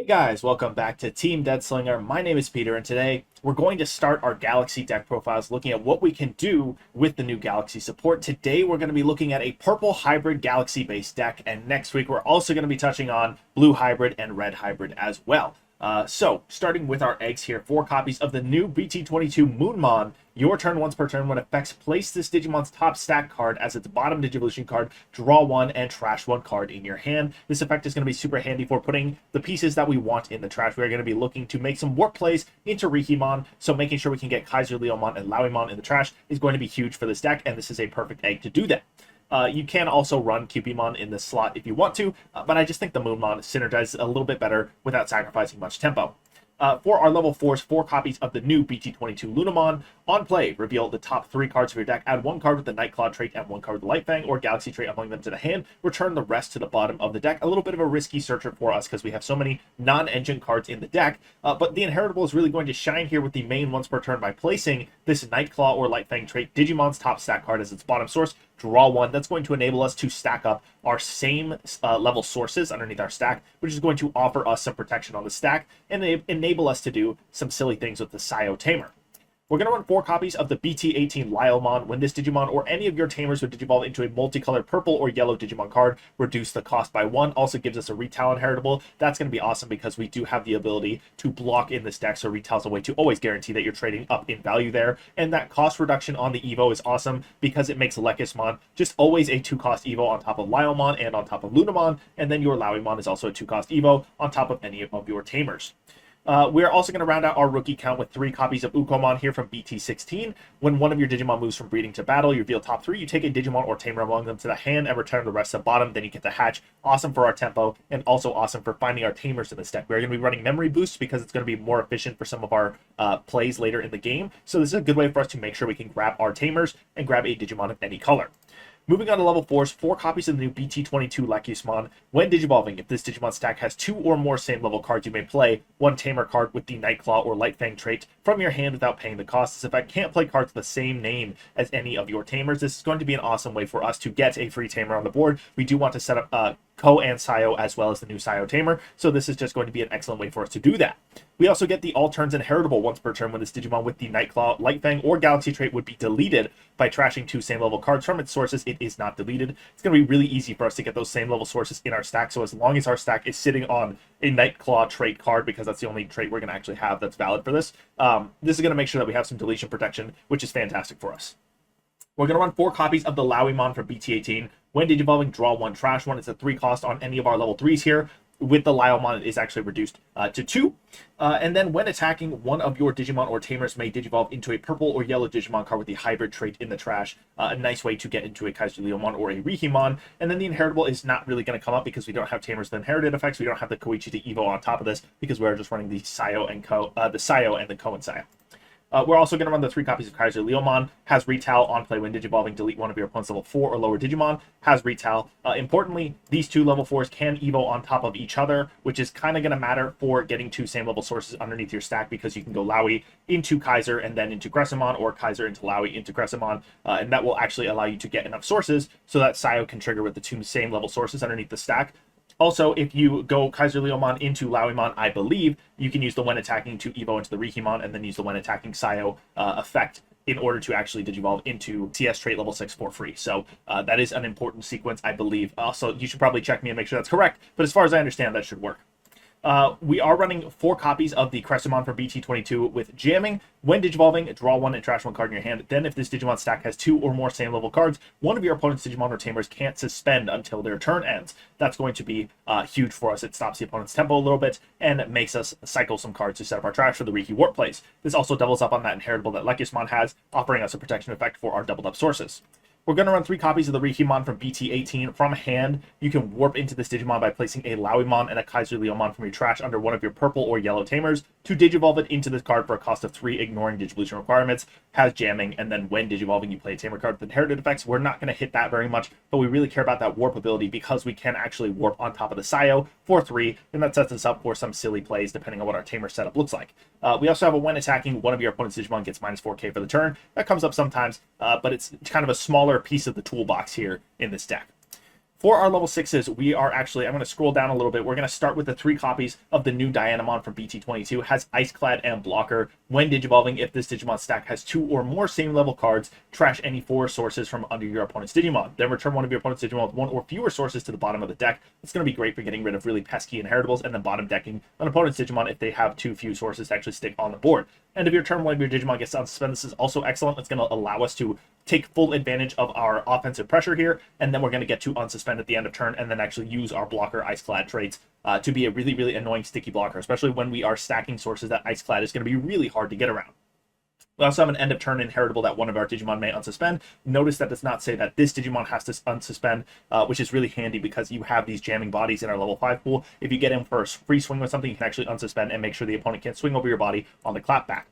Guys, welcome back to Team Death Slinger. My name is Peter, and today we're going to start our Galaxy deck profiles looking at what we can do with the new Galaxy support. Today we're going to be looking at a purple hybrid Galaxy based deck, and next week we're also going to be touching on blue hybrid and red hybrid as well. So, starting with our eggs here, 4 copies of the new BT22 Moonmon. Your turn once per turn. When effects, place this Digimon's top stack card as its bottom Digivolution card, draw 1 and trash 1 card in your hand. This effect is going to be super handy for putting the pieces that we want in the trash. We are going to be looking to make some warp plays into Rhihimon, so making sure we can get KaiserLeomon and Loweemon in the trash is going to be huge for this deck, and this is a perfect egg to do that. You can also run Ukkomon in this slot if you want to, but I just think the Moonmon synergizes a little bit better without sacrificing much tempo. For our level 4s, 4 copies of the new BT22 Lunamon. On play, reveal the top 3 cards of your deck. Add 1 card with the Nightclaw trait and 1 card with the Light Fang or Galaxy trait among them to the hand. Return the rest to the bottom of the deck. A little bit of a risky searcher for us because we have so many non-engine cards in the deck. But the Inheritable is really going to shine here with the main once per turn by placing this Nightclaw or Light Fang trait Digimon's top stack card as its bottom source. Draw 1. That's going to enable us to stack up our same level sources underneath our stack, which is going to offer us some protection on the stack and enable us to do some silly things with the Sayo Tamer. We're going to run 4 copies of the BT18 Liollmon. When this Digimon or any of your Tamers would digivolve into a multicolored purple or yellow Digimon card, reduce the cost by 1. Also gives us a Retail Inheritable. That's going to be awesome because we do have the ability to block in this deck, so Retail's a way to always guarantee that you're trading up in value there. And that cost reduction on the Evo is awesome because it makes Lekismon just always a 2-cost Evo on top of Liollmon and on top of Lunamon, and then your Loweemon is also a 2-cost Evo on top of any of your Tamers. We're also going to round out our rookie count with 3 copies of Ukkomon here from BT16. When one of your Digimon moves from breeding to battle, you reveal top 3. You take a Digimon or Tamer among them to the hand and return the rest to the bottom. Then you get the hatch. Awesome for our tempo and also awesome for finding our Tamers in this deck. We're going to be running memory boosts because it's going to be more efficient for some of our plays later in the game. So this is a good way for us to make sure we can grab our Tamers and grab a Digimon of any color. Moving on to level 4s, 4 copies of the new BT22 Lekismon. When digivolving, if this Digimon stack has 2 or more same level cards, you may play 1 Tamer card with the Nightclaw or Light Fang trait from your hand without paying the cost. This effect can't play cards with the same name as any of your Tamers. This is going to be an awesome way for us to get a free Tamer on the board. We do want to set up Koh and Sayo as well as the new Sayo Tamer, so this is just going to be an excellent way for us to do that. We also get the all turns Inheritable once per turn when this Digimon with the Nightclaw, Light Fang, or Galaxy trait would be deleted by trashing 2 same level cards from its sources. It is not deleted. It's going to be really easy for us to get those same level sources in our stack, so as long as our stack is sitting on a Nightclaw trait card, because that's the only trait we're going to actually have that's valid for this, this is going to make sure that we have some deletion protection, which is fantastic for us. We're going to run 4 copies of the Loweemon for BT18. When digivolving, draw 1, trash 1. It's a 3 cost on any of our level 3s here. With the Liollmon, it is actually reduced to 2. And then when attacking, one of your Digimon or Tamers may digivolve into a purple or yellow Digimon card with the hybrid trait in the trash. A nice way to get into a KaiserLeomon or a Rhihimon. And then the Inheritable is not really going to come up because we don't have Tamers with inherited effects. We don't have the Koichi to Evo on top of this because we're just running the Sayo and Koh, the Sayo and the Koh and Sayo. We're also going to run the 3 copies of KaiserLeomon. Has Retail on play when digivolving. Delete one of your opponent's level 4 or lower Digimon. Has Retail. Importantly, these 2 level 4s can Evo on top of each other, which is kind of going to matter for getting 2 same level sources underneath your stack because you can go Lowie into Kaiser and then into Crescemon, or Kaiser into Lowie into Crescemon, and that will actually allow you to get enough sources so that Sayo can trigger with the 2 same level sources underneath the stack. Also, if you go KaiserLeomon into Loweemon, I believe, you can use the when attacking to Evo into the Rhihimon and then use the when attacking Sayo effect in order to actually digivolve into CS trait level 6 for free. So that is an important sequence, I believe. Also, you should probably check me and make sure that's correct, but as far as I understand, that should work. We are running 4 copies of the Crescemon for BT22 with jamming. When digivolving, draw 1 and trash 1 card in your hand. Then if this Digimon stack has 2 or more same level cards, one of your opponent's Digimon or Tamers can't suspend until their turn ends. That's going to be huge for us. It stops the opponent's tempo a little bit and it makes us cycle some cards to set up our trash for the Riki Warp plays. This also doubles up on that Inheritable that Lekismon has, offering us a protection effect for our doubled up sources. We're going to run 3 copies of the Rhihimon from BT18 from hand. You can warp into this Digimon by placing a Loweemon and a KaiserLeomon from your trash under one of your purple or yellow Tamers to digivolve it into this card for a cost of 3, ignoring digivolution requirements. Has jamming, and then when digivolving, you play a Tamer card with inherited effects. We're not going to hit that very much, but we really care about that warp ability because we can actually warp on top of the Sayo for 3, and that sets us up for some silly plays depending on what our Tamer setup looks like. We also have a when attacking, one of your opponent's Digimon gets minus 4k for the turn. That comes up sometimes, but it's kind of a smaller piece of the toolbox here in this deck. For our level 6s, we are actually, I'm going to scroll down a little bit. We're going to start with the 3 copies of the new Dianamon from BT22. Has Ice Clad and Blocker. When digivolving, if this Digimon stack has 2 or more same level cards, trash any 4 sources from under your opponent's Digimon. Then return one of your opponent's Digimon with 1 or fewer sources to the bottom of the deck. It's going to be great for getting rid of really pesky inheritables, and then bottom decking an opponent's Digimon if they have too few sources to actually stick on the board. End of your turn, one of your Digimon gets unsuspended. This is also excellent. It's going to allow us to take full advantage of our offensive pressure here, and then we're going to get to unsuspend at the end of turn, and then actually use our Blocker Ice Clad traits to be a really, really annoying sticky blocker, especially when we are stacking sources that Ice Clad is going to be really hard to get around. We also have an end of turn inheritable that one of our Digimon may unsuspend. Notice that does not say that this Digimon has to unsuspend, which is really handy because you have these jamming bodies in our level 5 pool. If you get in for a free swing with something, you can actually unsuspend and make sure the opponent can't swing over your body on the clapback.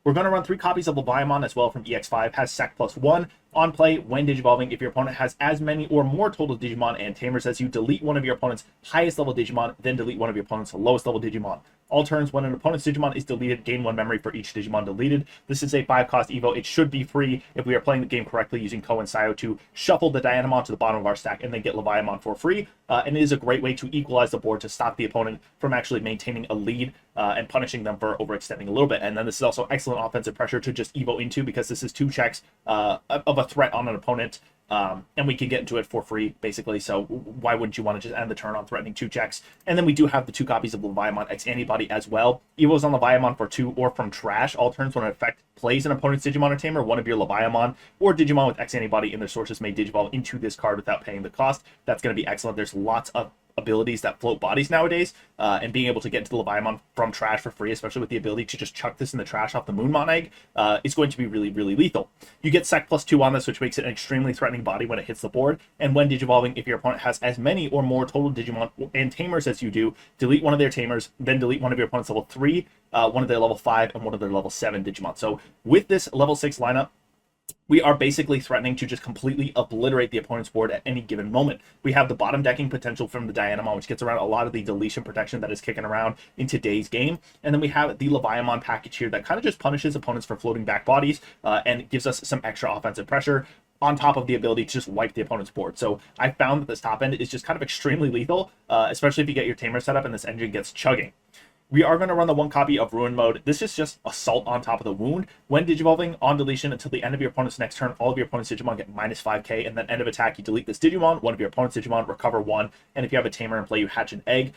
We're going to run 3 copies of Leviamon as well from EX5. Has Sec +1. On play, when digivolving, if your opponent has as many or more total Digimon and Tamers as you, delete one of your opponent's highest level Digimon, then delete one of your opponent's lowest level Digimon. All turns, when an opponent's Digimon is deleted, gain 1 memory for each Digimon deleted. This is a 5-cost Evo. It should be free if we are playing the game correctly using Koh and Sayo to shuffle the Dianamon to the bottom of our stack and then get Leviamon for free. And it is a great way to equalize the board to stop the opponent from actually maintaining a lead and punishing them for overextending a little bit. And then this is also excellent offensive pressure to just Evo into, because this is 2 checks of a threat on an opponent. And we can get into it for free, basically, so why wouldn't you want to just end the turn on threatening 2 checks? And then we do have the 2 copies of Leviamon X Antibody as well. Evos on Leviamon for 2 or from trash. All turns when an effect plays an opponent's Digimon or Tamer, one of your Leviamon or Digimon with X Antibody in their sources may digivolve into this card without paying the cost. That's going to be excellent. There's lots of abilities that float bodies nowadays, and being able to get into the Leviamon from trash for free, especially with the ability to just chuck this in the trash off the Moonmon egg, is going to be really, really lethal. You get Sec +2 on this, which makes it an extremely threatening body when it hits the board, and when digivolving, if your opponent has as many or more total Digimon and Tamers as you do, delete one of their Tamers, then delete one of your opponent's level 3, one of their level 5, and one of their level 7 Digimon. So with this level 6 lineup, we are basically threatening to just completely obliterate the opponent's board at any given moment. We have the bottom decking potential from the Dianamon, which gets around a lot of the deletion protection that is kicking around in today's game. And then we have the Leviamon package here that kind of just punishes opponents for floating back bodies and gives us some extra offensive pressure on top of the ability to just wipe the opponent's board. So I found that this top end is just kind of extremely lethal, especially if you get your Tamer set up and this engine gets chugging. We are going to run the 1 copy of Ruin Mode. This is just Assault on top of the wound. When digivolving, on deletion until the end of your opponent's next turn, all of your opponent's Digimon get -5k, and then end of attack, you delete this Digimon, one of your opponent's Digimon, recover 1, and if you have a Tamer in play, you hatch an egg.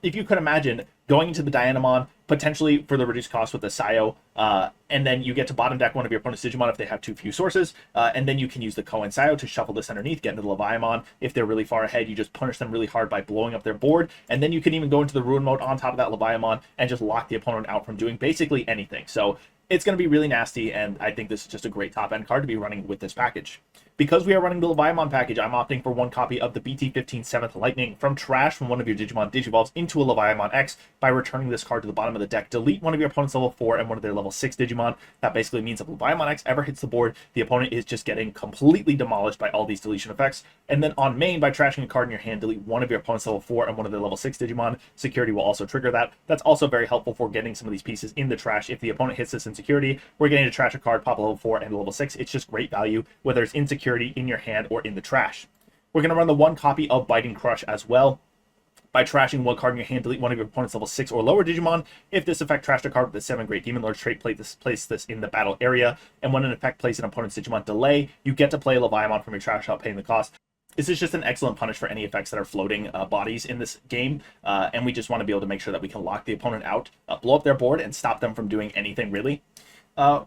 If you could imagine going into the Dianamon, potentially for the reduced cost with the Sayo, and then you get to bottom deck one of your opponent's Digimon if they have too few sources, and then you can use the Koh and Sayo to shuffle this underneath, get into the Leviamon. If they're really far ahead, you just punish them really hard by blowing up their board, and then you can even go into the Ruin Mode on top of that Leviamon and just lock the opponent out from doing basically anything. So it's going to be really nasty, and I think this is just a great top-end card to be running with this package. Because we are running the Leviamon package, I'm opting for 1 copy of the BT15 7th Lightning from trash from one of your Digimon Digivolves into a Leviamon X by returning this card to the bottom of the deck. Delete one of your opponent's level 4 and one of their level 6 Digimon. That basically means if Leviamon X ever hits the board, the opponent is just getting completely demolished by all these deletion effects. And then on main, by trashing a card in your hand, delete one of your opponent's level 4 and one of their level 6 Digimon. Security will also trigger that. That's also very helpful for getting some of these pieces in the trash. If the opponent hits this in security, we're getting to trash a card, pop a level 4 and a level 6. It's just great value, whether it's in security, in your hand, or in the trash. We're going to run the 1 copy of Biting Crush as well. By trashing 1 card in your hand, delete one of your opponent's level 6 or lower Digimon. If this effect trashed a card with the 7 Great Demon Lord trait, place this in the battle area. And when an effect plays an opponent's Digimon delay, you get to play Leviamon from your trash without paying the cost. This is just an excellent punish for any effects that are floating bodies in this game, and we just want to be able to make sure that we can lock the opponent out, blow up their board, and stop them from doing anything really.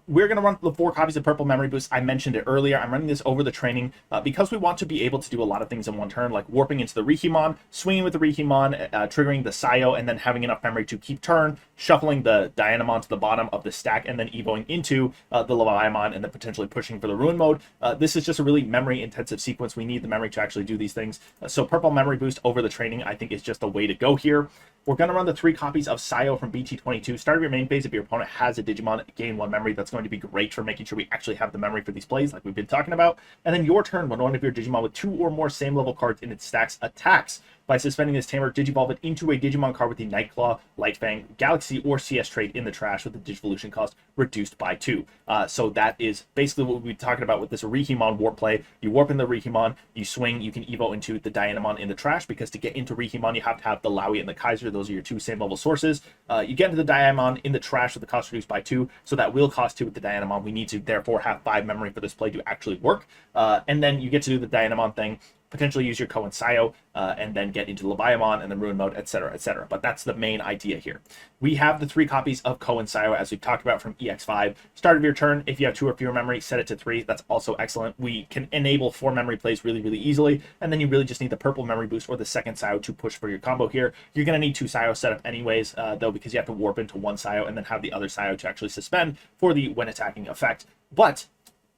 We're going to run the 4 copies of Purple Memory Boost. I mentioned it earlier. I'm running this over the training because we want to be able to do a lot of things in one turn, like warping into the Rhihimon, swinging with the Rhihimon, triggering the Sayo, and then having enough memory to keep turn, shuffling the Dianamon to the bottom of the stack, and then evoing into the Leviamon, and then potentially pushing for the Ruin Mode. This is just a really memory-intensive sequence. We need the memory to actually do these things. So Purple Memory Boost over the training, I think, is just the way to go here. We're going to run the 3 copies of Sayo from BT22. Start of your main phase, if your opponent has a Digimon, gain 1 memory. That's going to be great for making sure we actually have the memory for these plays, like we've been talking about. And then your turn, when one of your Digimon with 2 or more same level cards in its stacks attacks. By suspending this Tamer, digivolve it into a Digimon card with the Nightclaw, Lightfang, Galaxy, or CS trait in the trash with the digivolution cost reduced by 2. So that is basically what we'll be talking about with this Rhihimon warp play. You warp in the Rhihimon, you swing, you can evo into the Dianamon in the trash, because to get into Rhihimon, you have to have the Lowie and the Kaiser. Those are your 2 same level sources. You get into the Dianamon in the trash with the cost reduced by 2, so that will cost 2 with the Dianamon. We need to therefore have 5 memory for this play to actually work. And then you get to do the Dianamon thing, potentially use your Koh and Sayo, and then get into Leviamon and then Ruin Mode, etc., etc. But that's the main idea here. We have the 3 copies of Koh and Sayo, as we've talked about, from EX5. Start of your turn, if you have 2 or fewer memory, set it to 3. That's also excellent. We can enable 4 memory plays really, really easily, and then you really just need the purple memory boost or the second Sayo to push for your combo here. You're going to need 2 Sayo set up anyways, though, because you have to warp into 1 Sayo and then have the other Sayo to actually suspend for the when attacking effect. But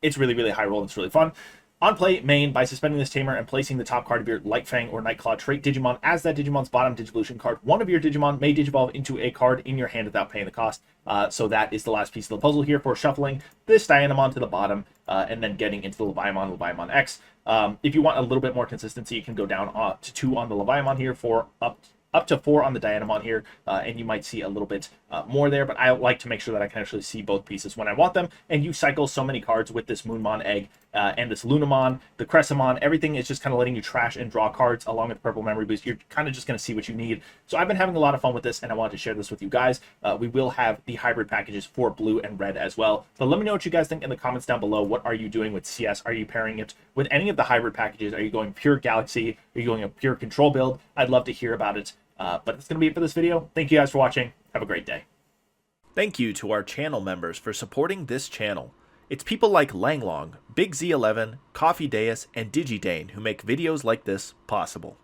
it's really, really high roll and it's really fun. On play, main, by suspending this Tamer and placing the top card of your Lightfang or Nightclaw trait Digimon as that Digimon's bottom digivolution card, one of your Digimon may digivolve into a card in your hand without paying the cost. So that is the last piece of the puzzle here for shuffling this Dianamon to the bottom and then getting into the Leviamon X. If you want a little bit more consistency, you can go down to 2 on the Leviamon here, for up to 4 on the Dianamon here, and you might see a little bit more there, but I like to make sure that I can actually see both pieces when I want them. And you cycle so many cards with this Moonmon egg and this Lunamon, the Crescemon. Everything is just kind of letting you trash and draw cards along with purple memory boost. You're kind of just going to see what you need. So I've been having a lot of fun with this, and I wanted to share this with you guys. We will have the hybrid packages for blue and red as well. But let me know what you guys think in the comments down below. What are you doing with CS? Are you pairing it with any of the hybrid packages? Are you going pure Galaxy? Are you going a pure control build? I'd love to hear about it. But that's going to be it for this video. Thank you guys for watching. Have a great day. Thank you to our channel members for supporting this channel. It's people like Langlong, Big Z11, Coffee Deus, and DigiDane who make videos like this possible.